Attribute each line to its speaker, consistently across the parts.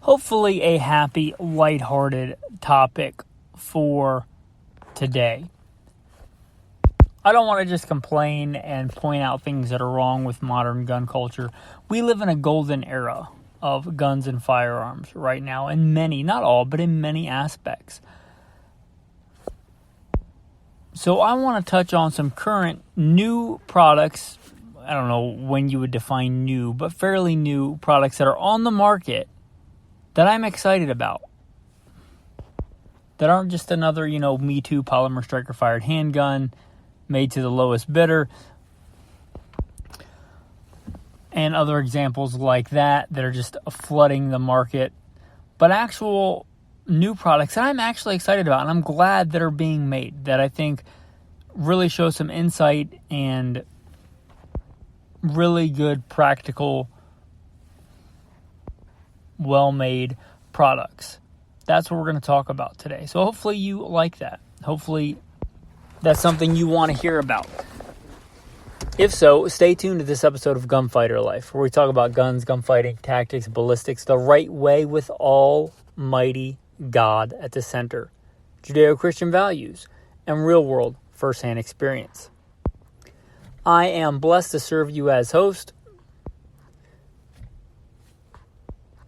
Speaker 1: hopefully a happy, lighthearted topic for today. I don't want to just complain and point out things that are wrong with modern gun culture. We live in a golden era of guns and firearms right now in many, not all, but in many aspects. So I want to touch on some current new products. I don't know when you would define new, but fairly new products that are on the market that I'm excited about. That aren't just another, Me Too polymer striker fired handgun made to the lowest bidder. And other examples like that are just flooding the market. But actual new products that I'm actually excited about, and I'm glad that are being made, that I think really show some insight and really good, practical, well-made products. That's what we're going to talk about today. So hopefully you like that. Hopefully that's something you want to hear about. If so, stay tuned to this episode of Gunfighter Life, where we talk about guns, gunfighting, tactics, ballistics, the right way with Almighty God at the center, Judeo-Christian values, and real-world first-hand experience. I am blessed to serve you as host.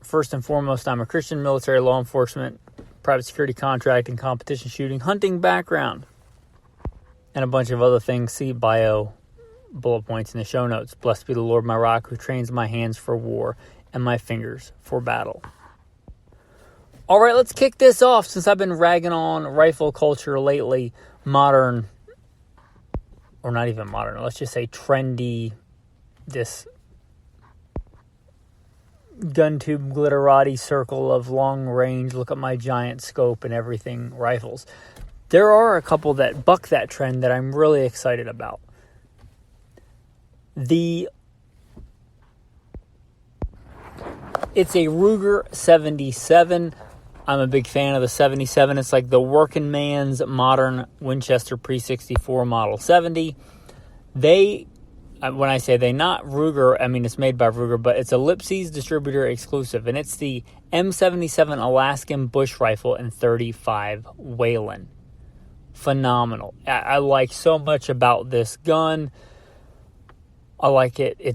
Speaker 1: First and foremost, I'm a Christian, military, law enforcement, private security, contracting, competition shooting, hunting background, and a bunch of other things. See bio bullet points in the show notes. Blessed be the Lord my rock, who trains my hands for war and my fingers for battle. All right, let's kick this off. Since I've been ragging on rifle culture lately, modern, or not even modern, let's just say trendy, this gun tube glitterati circle of long range, look at my giant scope and everything rifles. There are a couple that buck that trend that I'm really excited about. It's a Ruger 77. I'm a big fan of the 77. It's like the working man's modern Winchester Pre-64 Model 70. When I say they, not Ruger, I mean it's made by Ruger, but it's a Lipsy's distributor exclusive, and it's the M77 Alaskan Bush Rifle in 35 Whelen. Phenomenal. I like so much about this gun. I like it. I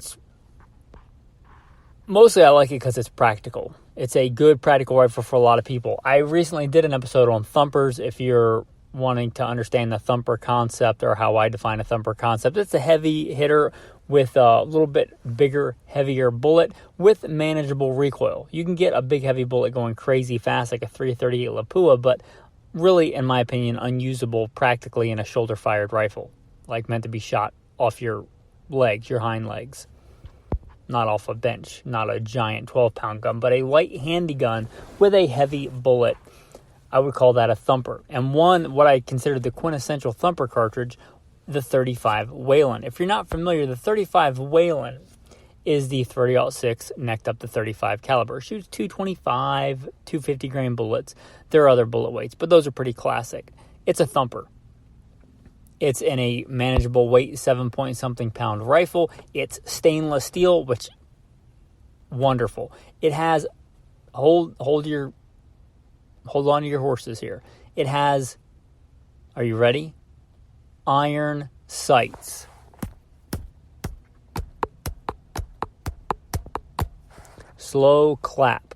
Speaker 1: like it because it's practical. It's a good practical rifle for a lot of people. I recently did an episode on thumpers. If you're wanting to understand the thumper concept or how I define a thumper concept, it's a heavy hitter with a little bit bigger, heavier bullet with manageable recoil. You can get a big, heavy bullet going crazy fast like a 338 Lapua, but really, in my opinion, unusable practically in a shoulder-fired rifle, like meant to be shot off your legs, your hind legs. Not off a bench, not a giant 12-pound gun, but a light handy gun with a heavy bullet. I would call that a thumper. And what I consider the quintessential thumper cartridge, the 35 Whelen. If you're not familiar, the 35 Whelen is the 30-06 necked up to 35 caliber. It shoots 225, 250 grain bullets. There are other bullet weights, but those are pretty classic. It's a thumper. It's in a manageable weight, 7-point-something pound rifle. It's stainless steel, which, wonderful. It has, hold on to your horses here. It has, are you ready? Iron sights. Slow clap.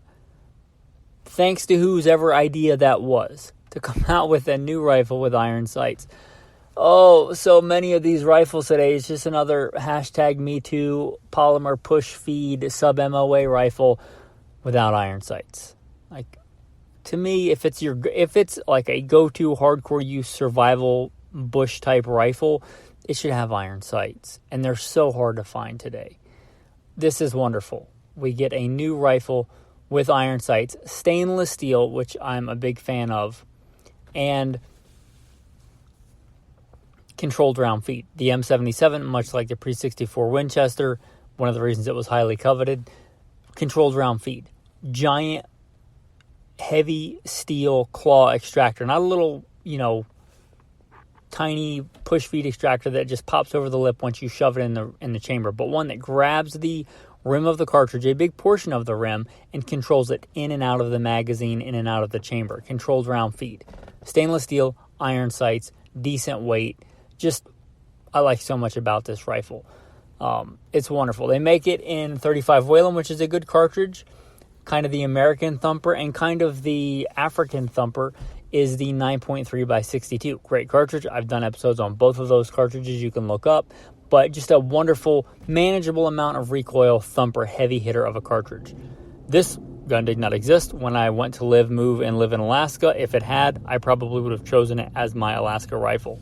Speaker 1: Thanks to whose ever idea that was, to come out with a new rifle with iron sights. Oh, so many of these rifles today is just another hashtag Me Too polymer push feed sub-MOA rifle without iron sights. Like, to me, if it's like a go-to hardcore use survival bush type rifle, it should have iron sights, and they're so hard to find today. This is wonderful. We get a new rifle with iron sights, stainless steel, which I'm a big fan of, and controlled round feed. The M77, much like the Pre-64 Winchester, one of the reasons it was highly coveted, controlled round feed. Giant, heavy steel claw extractor. Not a little, tiny push feed extractor that just pops over the lip once you shove it in the chamber, but one that grabs the rim of the cartridge, a big portion of the rim, and controls it in and out of the magazine, in and out of the chamber. Controlled round feed. Stainless steel, iron sights, decent weight. Just, I like so much about this rifle. It's wonderful. They make it in 35 Whelen, which is a good cartridge. Kind of the American thumper, and kind of the African thumper is the 9.3 by 62. Great cartridge. I've done episodes on both of those cartridges you can look up. But just a wonderful, manageable amount of recoil thumper heavy hitter of a cartridge. This gun did not exist when I went to live in Alaska. If it had, I probably would have chosen it as my Alaska rifle.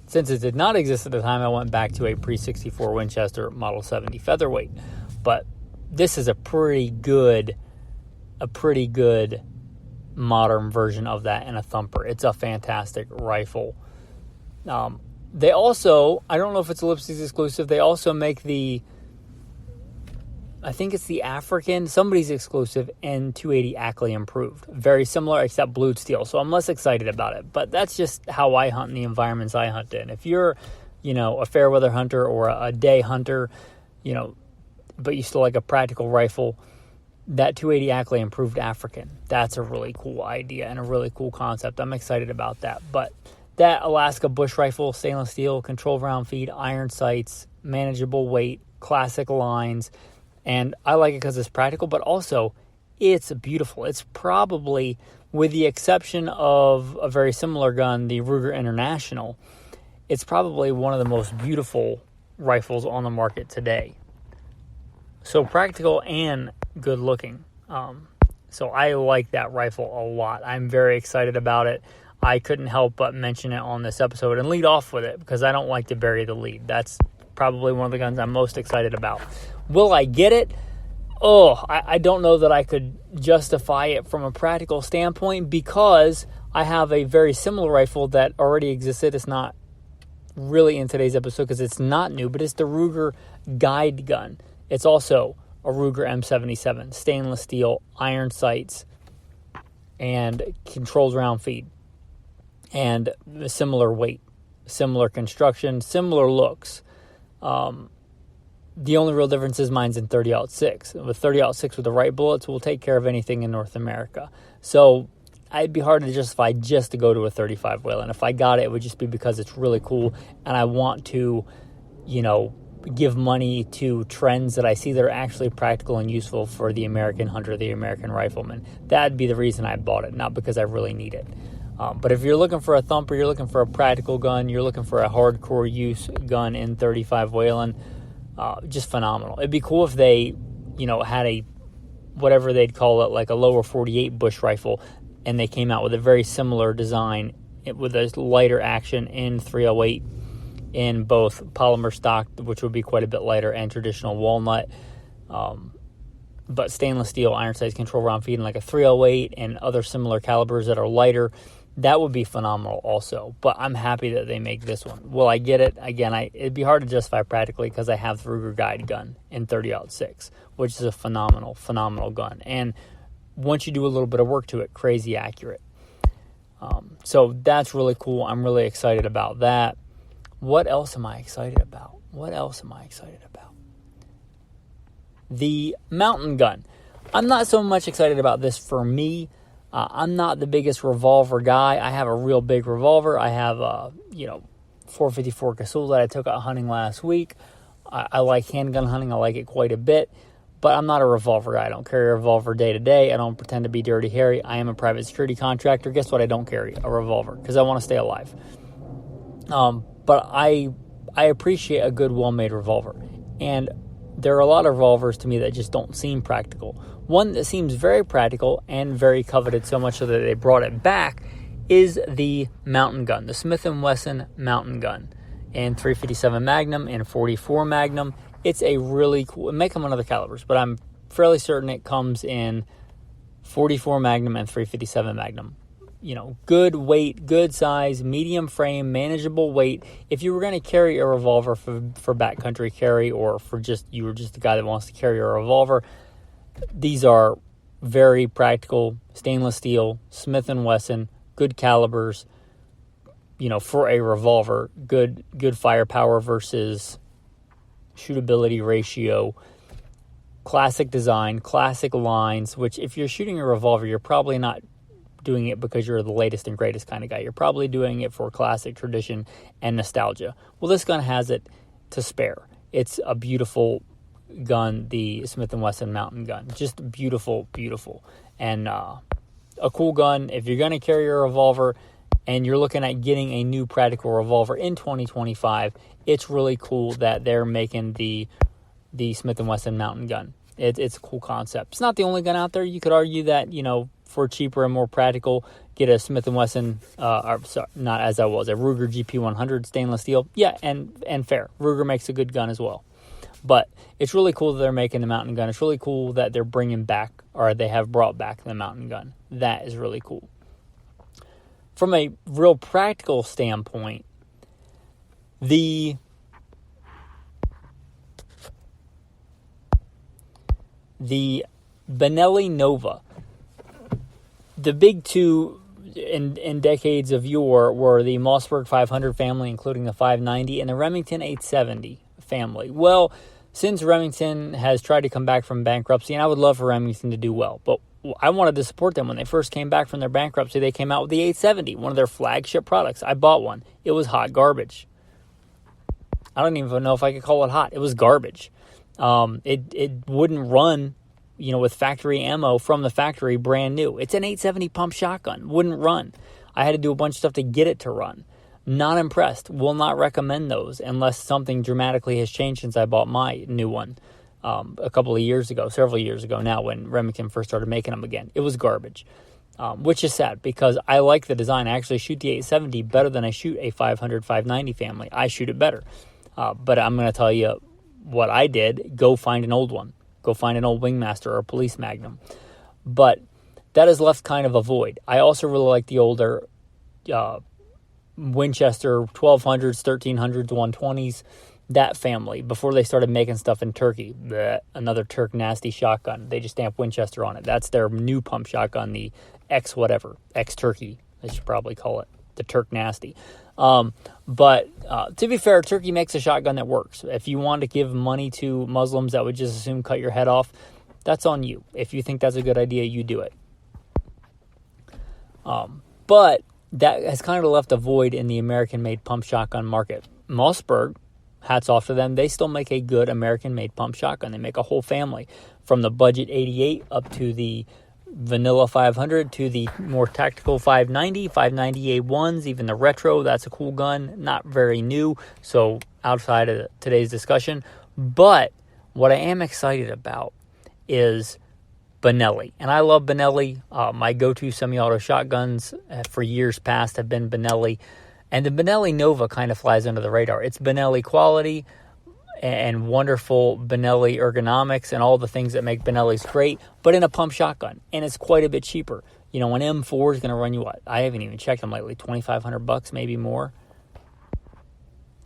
Speaker 1: Since it did not exist at the time, I went back to a pre-64 Winchester Model 70 featherweight. But this is a pretty good modern version of that in a thumper. It's a fantastic rifle. They also, I don't know if it's Ellipses exclusive, they also make I think it's the African, somebody's exclusive, N280 Ackley improved. Very similar, except blued steel. So I'm less excited about it. But that's just how I hunt in the environments I hunt in. If you're, a fair weather hunter or a day hunter, but you still like a practical rifle, that 280 Ackley improved African. That's a really cool idea and a really cool concept. I'm excited about that. But that Alaska bush rifle, stainless steel, controlled round feed, iron sights, manageable weight, classic lines. And I like it because it's practical, but also it's beautiful. It's probably, with the exception of a very similar gun, the Ruger International, it's probably one of the most beautiful rifles on the market today. So practical and good looking. So I like that rifle a lot. I'm very excited about it. I couldn't help but mention it on this episode and lead off with it because I don't like to bury the lead. That's probably one of the guns I'm most excited about. Will I get it? I don't know that I could justify it from a practical standpoint because I have a very similar rifle that already existed. It's not really in today's episode because it's not new, but it's the Ruger guide gun. It's also a Ruger M77, stainless steel, iron sights, and controlled round feed. And similar weight, similar construction, similar looks. The only real difference is mine's in 30-06. With 30-06 with the right bullets, we'll take care of anything in North America. So it'd be hard to justify just to go to a 35 Whelen. If I got it, it would just be because it's really cool and I want to, give money to trends that I see that are actually practical and useful for the American hunter, the American rifleman. That'd be the reason I bought it, not because I really need it. But if you're looking for a thumper, you're looking for a practical gun, you're looking for a hardcore use gun in 35 Whelen, just phenomenal. It'd be cool if they, had a, whatever they'd call it, like a lower 48 bush rifle, and they came out with a very similar design with a lighter action in 308 in both polymer stock, which would be quite a bit lighter, and traditional walnut. But stainless steel, iron sights, control round feed, and like a 308 and other similar calibers that are lighter, that would be phenomenal also. But I'm happy that they make this one. Will I get it? Again, it'd be hard to justify practically because I have the Ruger guide gun in 30-06, which is a phenomenal, phenomenal gun. And once you do a little bit of work to it, crazy accurate. So that's really cool. I'm really excited about that. What else am I excited about? The mountain gun. I'm not so much excited about this for me. I'm not the biggest revolver guy. I have a real big revolver. I have a, 454 Casull that I took out hunting last week. I like handgun hunting. I like it quite a bit. But I'm not a revolver guy. I don't carry a revolver day to day. I don't pretend to be Dirty Harry. I am a private security contractor. Guess what? I don't carry a revolver because I want to stay alive. But I appreciate a good, well-made revolver. And there are a lot of revolvers to me that just don't seem practical. One that seems very practical and very coveted, so much so that they brought it back, is the mountain gun, the Smith & Wesson mountain gun. In 357 Magnum and 44 Magnum. It's a really cool, it may come in other calibers, but I'm fairly certain it comes in 44 Magnum and 357 Magnum. Good weight, good size, medium frame, manageable weight. If you were going to carry a revolver for backcountry carry, or you were just the guy that wants to carry a revolver, these are very practical, stainless steel, Smith & Wesson, good calibers, for a revolver, good firepower versus shootability ratio, classic design, classic lines, which if you're shooting a revolver, you're probably not doing it because you're the latest and greatest kind of guy. You're probably doing it for classic tradition and nostalgia. Well, this gun has it to spare. It's a beautiful gun, the Smith & Wesson Mountain Gun. Just beautiful, beautiful. And a cool gun. If you're going to carry a revolver and you're looking at getting a new practical revolver in 2025, it's really cool that they're making the Smith & Wesson Mountain Gun. It's a cool concept. It's not the only gun out there. You could argue that, for cheaper and more practical, get a Smith & Wesson, a Ruger GP100 stainless steel. Yeah, and fair. Ruger makes a good gun as well. But it's really cool that they're making the mountain gun. It's really cool that they're bringing back, or they have brought back, the mountain gun. That is really cool. From a real practical standpoint, the Benelli Nova. The big two in decades of yore were the Mossberg 500 family, including the 590, and the Remington 870 family. Well, since Remington has tried to come back from bankruptcy, and I would love for Remington to do well, but I wanted to support them when they first came back from their bankruptcy. They came out with the 870, one of their flagship products. I bought one. It was hot garbage. I don't even know if I could call it hot. It was garbage. It wouldn't run, with factory ammo from the factory, brand new. It's an 870 pump shotgun. Wouldn't run. I had to do a bunch of stuff to get it to run. Not impressed. Will not recommend those unless something dramatically has changed since I bought my new one several years ago now, when Remington first started making them again. It was garbage, which is sad because I like the design. I actually shoot the 870 better than I shoot a 500, 590 family. I shoot it better. But I'm going to tell you what I did. Go find an old one. Go find an old Wingmaster or a Police Magnum. But that has left kind of a void. I also really like the older Winchester 1200s, 1300s, 120s, that family, before they started making stuff in Turkey. Blech, another Turk nasty shotgun. They just stamp Winchester on it. That's their new pump shotgun, the X Turkey, they should probably call it, the Turk nasty. But to be fair, Turkey makes a shotgun that works. If you want to give money to Muslims that would just assume cut your head off, that's on you. If you think that's a good idea, you do it. But that has kind of left a void in the American-made pump shotgun market. Mossberg, hats off to them, they still make a good American-made pump shotgun. They make a whole family, from the budget 88 up to the vanilla 500 to the more tactical 590, 590 A1s, even the retro. That's a cool gun, not very new, so outside of today's discussion. But what I am excited about is Benelli, and I love Benelli. My go-to semi-auto shotguns for years past have been Benelli, and the Benelli Nova kind of flies under the radar. It's Benelli quality and wonderful Benelli ergonomics and all the things that make Benellis great, but in a pump shotgun, and it's quite a bit cheaper. An M4 is going to run you what? I haven't even checked them lately, $2,500, maybe more.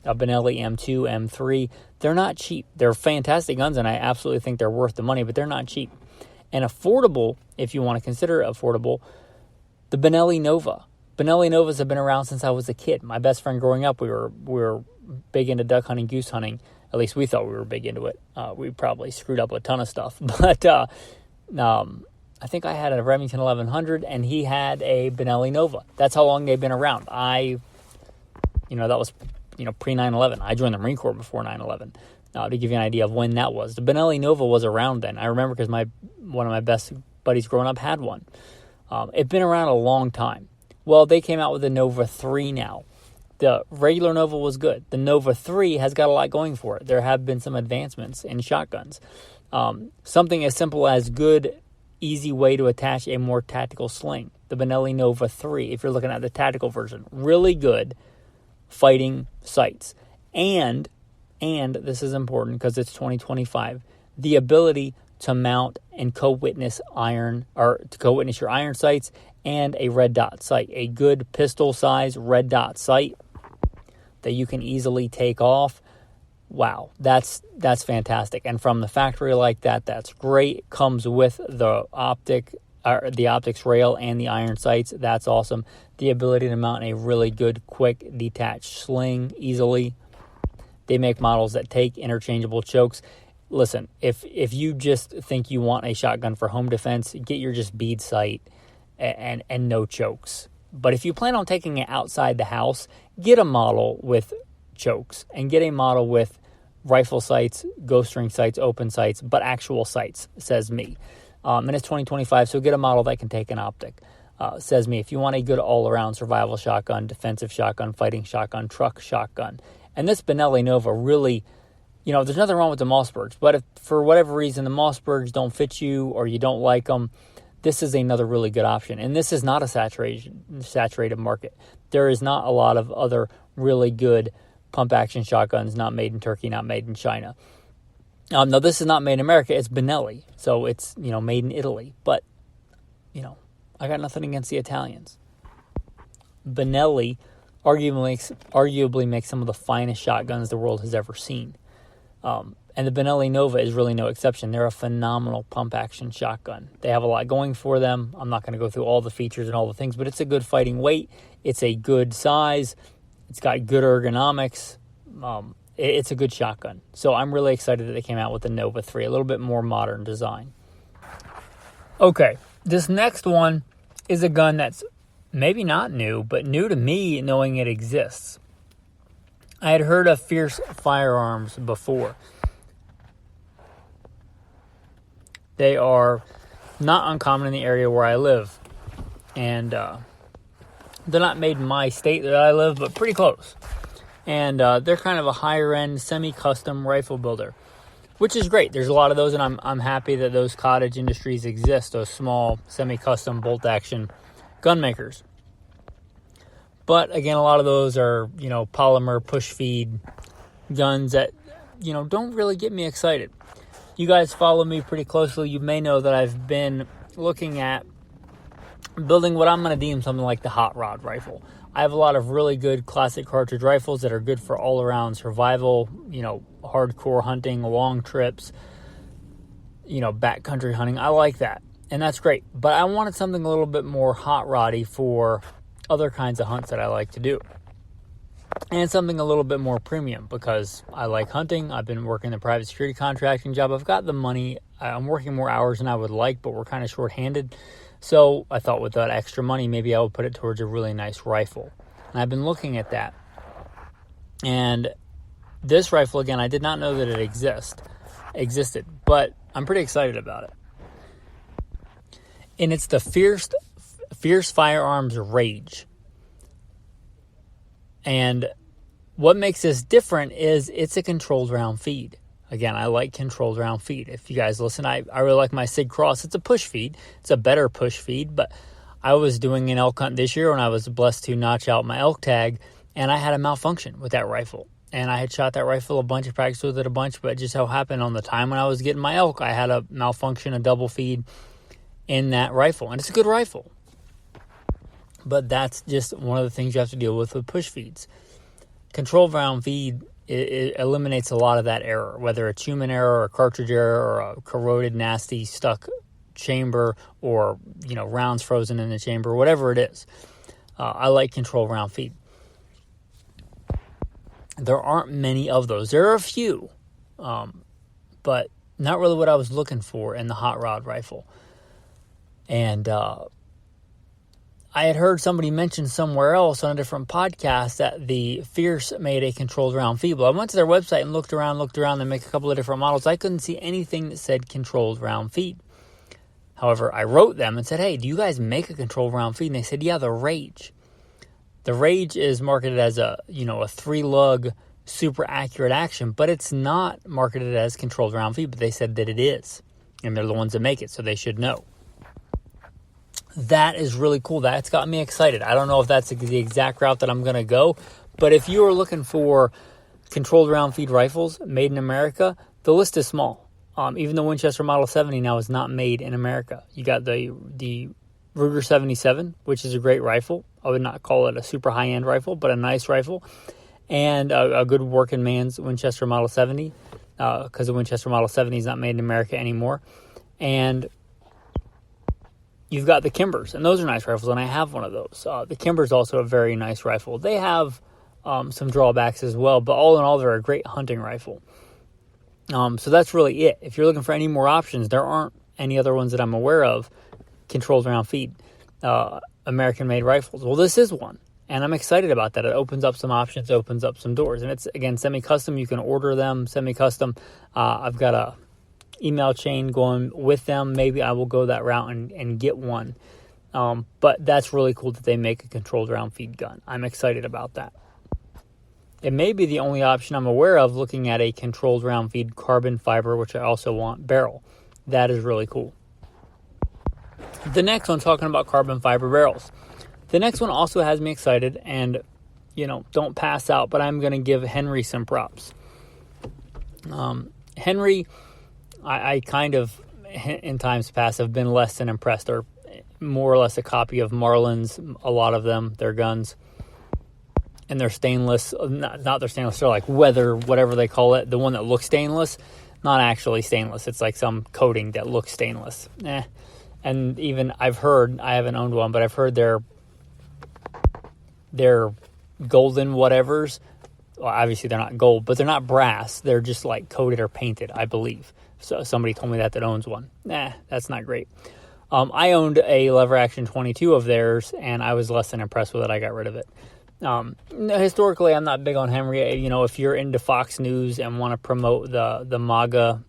Speaker 1: A Benelli M2, M3, they're not cheap. They're fantastic guns, and I absolutely think they're worth the money, but they're not cheap. And affordable, if you want to consider it affordable, the Benelli Nova. Benelli Novas have been around since I was a kid. My best friend growing up, we were big into duck hunting, goose hunting. At least we thought we were big into it. We probably screwed up a ton of stuff. But I think I had a Remington 1100, and he had a Benelli Nova. That's how long they've been around. That was, pre 9/11. I joined the Marine Corps before 9/11. To give you an idea of when that was. The Benelli Nova was around then. I remember because one of my best buddies growing up had one. It's been around a long time. Well, they came out with the Nova 3 now. The regular Nova was good. The Nova 3 has got a lot going for it. There have been some advancements in shotguns. Something as simple as good, easy way to attach a more tactical sling. The Benelli Nova 3, if you're looking at the tactical version, really good fighting sights. And this is important because it's 2025, the ability to mount and co-witness your iron sights and a red dot sight, a good pistol size red dot sight that you can easily take off. Wow, that's fantastic. And from the factory like that, that's great. Comes with the optics rail and the iron sights. That's awesome. The ability to mount a really good, quick, detached sling easily. They make models that take interchangeable chokes. Listen, if you just think you want a shotgun for home defense, get your just bead sight and no chokes. But if you plan on taking it outside the house, get a model with chokes and get a model with rifle sights, ghost ring sights, open sights, but actual sights, says me. And it's 2025, so get a model that can take an optic. Says me, if you want a good all-around survival shotgun, defensive shotgun, fighting shotgun, truck shotgun. And this Benelli Nova really, there's nothing wrong with the Mossbergs, but if for whatever reason the Mossbergs don't fit you or you don't like them, this is another really good option. And this is not a saturated market. There is not a lot of other really good pump-action shotguns not made in Turkey, not made in China. No, this is not made in America. It's Benelli, so it's, made in Italy. But, I got nothing against the Italians. Benelli arguably makes some of the finest shotguns the world has ever seen. And the Benelli Nova is really no exception. They're a phenomenal pump-action shotgun. They have a lot going for them. I'm not going to go through all the features and all the things, but it's a good fighting weight. It's a good size. It's got good ergonomics. It's a good shotgun. So I'm really excited that they came out with the Nova 3, a little bit more modern design. Okay, this next one is a gun that's maybe not new, but new to me knowing it exists. I had heard of Fierce Firearms before. They are not uncommon in the area where I live. And they're not made in my state that I live, but pretty close. And they're kind of a higher-end, semi-custom rifle builder, which is great. There's a lot of those, and I'm happy that those cottage industries exist, those small, semi-custom, bolt-action gun makers. But, again, a lot of those are, polymer, push-feed guns that, don't really get me excited. You guys follow me pretty closely. You may know that I've been looking at building what I'm going to deem something like the hot rod rifle. I have a lot of really good classic cartridge rifles that are good for all-around survival, hardcore hunting, long trips, backcountry hunting. I like that, and that's great. But I wanted something a little bit more hot roddy for other kinds of hunts that I like to do. And something a little bit more premium because I like hunting. I've been working the private security contracting job. I've got the money. I'm working more hours than I would like, but we're kind of short-handed. So I thought with that extra money, maybe I would put it towards a really nice rifle. And I've been looking at that. And this rifle, again, I did not know that it existed, but I'm pretty excited about it. And it's the Fierce Firearms Rage. And what makes this different is it's a controlled round feed. Again, I like controlled round feed. If you guys listen, I really like my Sig Cross. It's a push feed. It's a better push feed, but I was doing an elk hunt this year and I was blessed to notch out my elk tag, and I had a malfunction with that rifle. And I had shot that rifle a bunch of practice with it a bunch, but it just so happened on the time when I was getting my elk, I had a malfunction, a double feed in that rifle. And it's a good rifle. But that's just one of the things you have to deal with push feeds. Controlled round feed, it eliminates a lot of that error, whether it's human error or cartridge error or a corroded, nasty, stuck chamber or, rounds frozen in the chamber, whatever it is. I like controlled round feed. There aren't many of those. There are a few, but not really what I was looking for in the hot rod rifle. And I had heard somebody mention somewhere else on a different podcast that the Fierce made a controlled round feed. Well, I went to their website and looked around, and make a couple of different models. I couldn't see anything that said controlled round feed. However, I wrote them and said, hey, do you guys make a controlled round feed? And they said, yeah, the Rage. The Rage is marketed as a 3-lug super accurate action, but it's not marketed as controlled round feed, but they said that it is. And they're the ones that make it, so they should know. That is really cool. That's got me excited. I don't know if that's the exact route that I'm going to go, but if you are looking for controlled round feed rifles made in America, the list is small. Even the Winchester Model 70 now is not made in America. You got the Ruger 77, which is a great rifle. I would not call it a super high-end rifle, but a nice rifle. And a good working man's Winchester Model 70, because the Winchester Model 70 is not made in America anymore. And you've got the Kimbers, and those are nice rifles, and I have one of those. The Kimber's also a very nice rifle. They have some drawbacks as well. But all in all, they're a great hunting rifle. So that's really it. If you're looking for any more options, there aren't any other ones that I'm aware of, controlled round feed, American-made rifles. Well, this is one, and I'm excited about that. It opens up some options, opens up some doors. And it's, again, semi-custom. You can order them semi-custom. I've got a email chain going with them. Maybe I will go that route and get one. But that's really cool that they make a controlled round feed gun. I'm excited about that. It may be the only option I'm aware of looking at a controlled round feed carbon fiber, which I also want, barrel. That is really cool. The next one, talking about carbon fiber barrels. The next one also has me excited, and, don't pass out, but I'm going to give Henry some props. Henry, I kind of, in times past, have been less than impressed. They're more or less a copy of Marlin's, a lot of them, their guns. And they're stainless, not they're stainless, they're like weather, whatever they call it. The one that looks stainless, not actually stainless. It's like some coating that looks stainless. And even I've heard, I haven't owned one, but I've heard they're golden whatevers. Well, obviously they're not gold, but they're not brass. They're just like coated or painted, I believe. So somebody told me that owns one. That's not great. I owned a lever action 22 of theirs, and I was less than impressed with it. I got rid of it. Historically, I'm not big on Henry. If you're into Fox News and want to promote the MAGA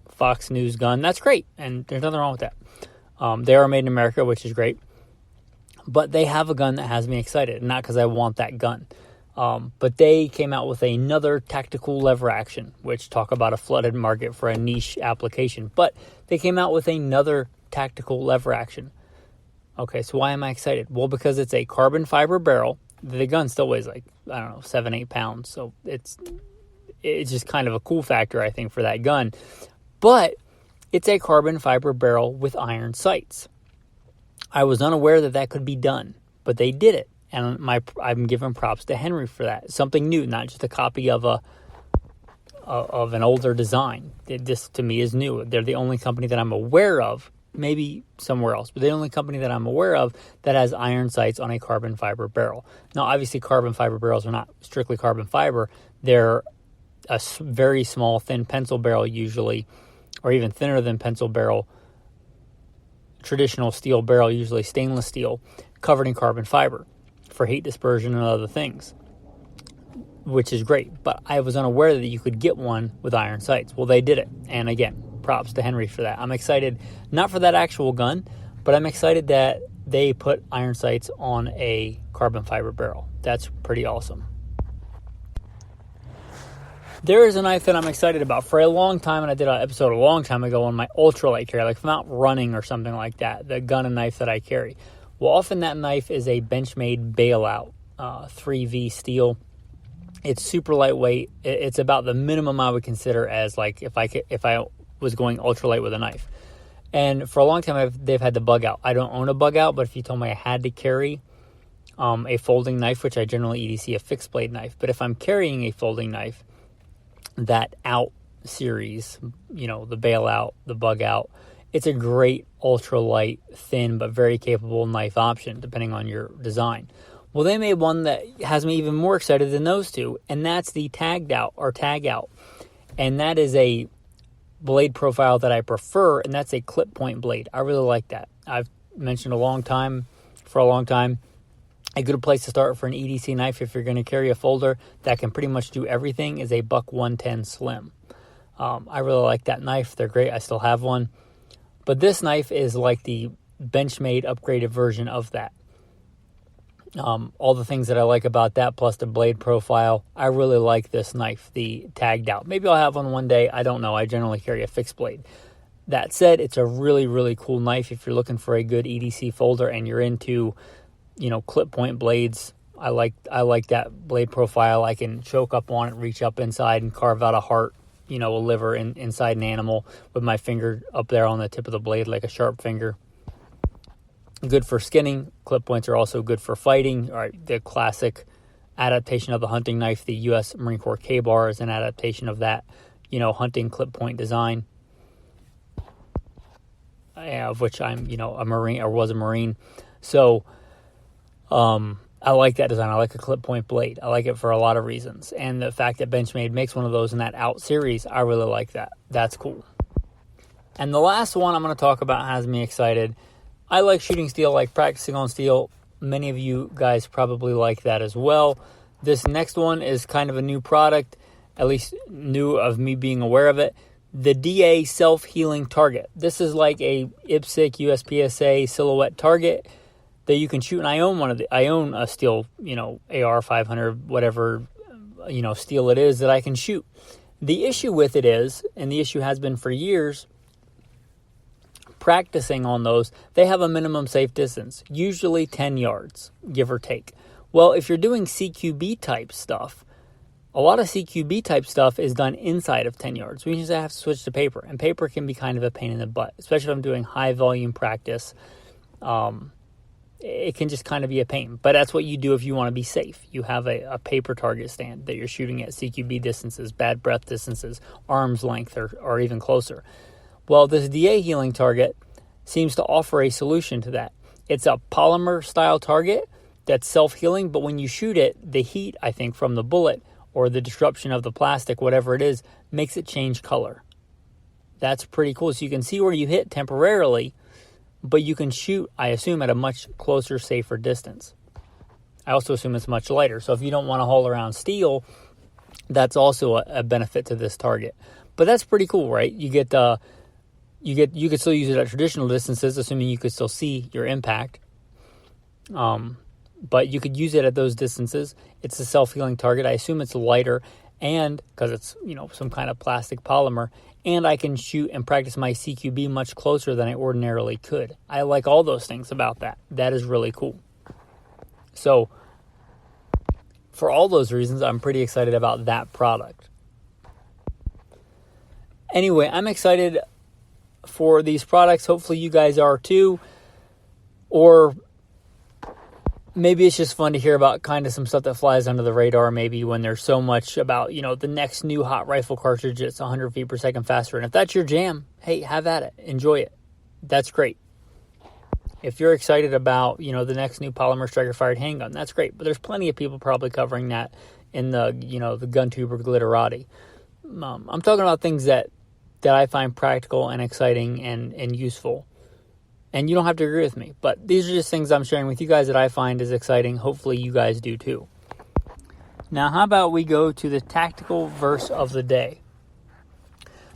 Speaker 1: Fox News gun, that's great, and there's nothing wrong with that. They are made in America, which is great, but they have a gun that has me excited, not because I want that gun. But they came out with another tactical lever action, which talk about a flooded market for a niche application, but they came out with another tactical lever action. Okay, so why am I excited? Well, because it's a carbon fiber barrel. The gun still weighs 7-8 pounds. So it's just kind of a cool factor, I think, for that gun. But it's a carbon fiber barrel with iron sights. I was unaware that could be done, but they did it. And I'm giving props to Henry for that. Something new, not just a copy of an older design. This, to me, is new. They're the only company that I'm aware of, maybe somewhere else, but the only company that I'm aware of that has iron sights on a carbon fiber barrel. Now, obviously, carbon fiber barrels are not strictly carbon fiber. They're a very small, thin pencil barrel usually, or even thinner than pencil barrel, traditional steel barrel, usually stainless steel, covered in carbon fiber for heat dispersion and other things, which is great. But I was unaware that you could get one with iron sights. Well, they did it. And again, props to Henry for that. I'm excited, not for that actual gun, but I'm excited that they put iron sights on a carbon fiber barrel. That's pretty awesome. There is a knife that I'm excited about. For a long time, and I did an episode a long time ago on my ultralight carry, like if I'm out running or something like that, the gun and knife that I carry. Well, often that knife is a Benchmade bailout, 3V steel. It's super lightweight. It's about the minimum I would consider as like if I was going ultralight with a knife. And for a long time, they've had the bug out. I don't own a bug out, but if you told me I had to carry a folding knife, which I generally EDC a fixed blade knife, but if I'm carrying a folding knife, that out series, the bailout, the bug out, it's a great ultralight, thin, but very capable knife option, depending on your design. Well, they made one that has me even more excited than those two, and that's the tag out. And that is a blade profile that I prefer, and that's a clip point blade. I really like that. I've mentioned for a long time, a good place to start for an EDC knife if you're going to carry a folder that can pretty much do everything is a Buck 110 Slim. I really like that knife. They're great. I still have one. But this knife is like the Benchmade upgraded version of that. All the things that I like about that, plus the blade profile, I really like this knife, the tagged out. Maybe I'll have one day. I don't know. I generally carry a fixed blade. That said, it's a really, really cool knife if you're looking for a good EDC folder and you're into, clip point blades. I like that blade profile. I can choke up on it, reach up inside and carve out a heart, a liver inside an animal with my finger up there on the tip of the blade like a sharp finger. Good for skinning. Clip points are also good for fighting. All right, the classic adaptation of the hunting knife, the U.S. Marine Corps K-bar is an adaptation of that, hunting clip point design, of which I'm, a Marine or was a Marine. So, I like that design. I like a clip point blade. I like it for a lot of reasons. And the fact that Benchmade makes one of those in that Out series, I really like that. That's cool. And the last one I'm going to talk about has me excited. I like shooting steel, like practicing on steel. Many of you guys probably like that as well. This next one is kind of a new product, at least new of me being aware of it. The DA self-healing target. This is like a IPSC USPSA silhouette target that you can shoot, and I own a steel, AR 500, whatever, steel it is that I can shoot. The issue with it is, and the issue has been for years, practicing on those, they have a minimum safe distance, usually 10 yards, give or take. Well, if you're doing CQB type stuff, a lot of CQB type stuff is done inside of 10 yards. We just have to switch to paper, and paper can be kind of a pain in the butt, especially if I'm doing high volume practice. It can just kind of be a pain. But that's what you do if you want to be safe. You have a paper target stand that you're shooting at CQB distances, bad breath distances, arm's length, or even closer. Well, this DA healing target seems to offer a solution to that. It's a polymer style target that's self-healing, but when you shoot it, the heat, I think, from the bullet or the disruption of the plastic, whatever it is, makes it change color. That's pretty cool. So you can see where you hit temporarily, but you can shoot, I assume, at a much closer, safer distance. I also assume it's much lighter. So if you don't want to haul around steel, that's also a benefit to this target. But that's pretty cool, right? You could still use it at traditional distances, assuming you could still see your impact. But you could use it at those distances. It's a self-healing target. I assume it's lighter, and because it's some kind of plastic polymer. And I can shoot and practice my CQB much closer than I ordinarily could. I like all those things about that. That is really cool. So, for all those reasons, I'm pretty excited about that product. Anyway, I'm excited for these products. Hopefully you guys are too. Or maybe it's just fun to hear about kind of some stuff that flies under the radar, maybe when there's so much about, the next new hot rifle cartridge that's 100 feet per second faster. And if that's your jam, hey, have at it. Enjoy it. That's great. If you're excited about, the next new polymer striker-fired handgun, that's great. But there's plenty of people probably covering that in the, the gun tube or glitterati. I'm talking about things that I find practical and exciting and useful. And you don't have to agree with me, but these are just things I'm sharing with you guys that I find is exciting. Hopefully you guys do too. Now, how about we go to the tactical verse of the day?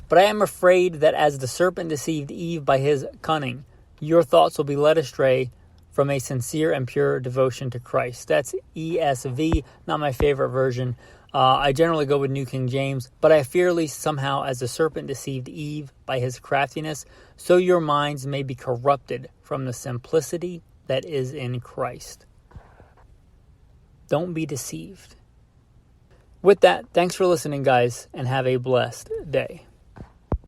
Speaker 1: But I am afraid that as the serpent deceived Eve by his cunning, your thoughts will be led astray from a sincere and pure devotion to Christ. That's ESV, not my favorite version. I generally go with New King James, but I fear lest somehow as the serpent deceived Eve by his craftiness, so your minds may be corrupted from the simplicity that is in Christ. Don't be deceived. With that, thanks for listening, guys, and have a blessed day.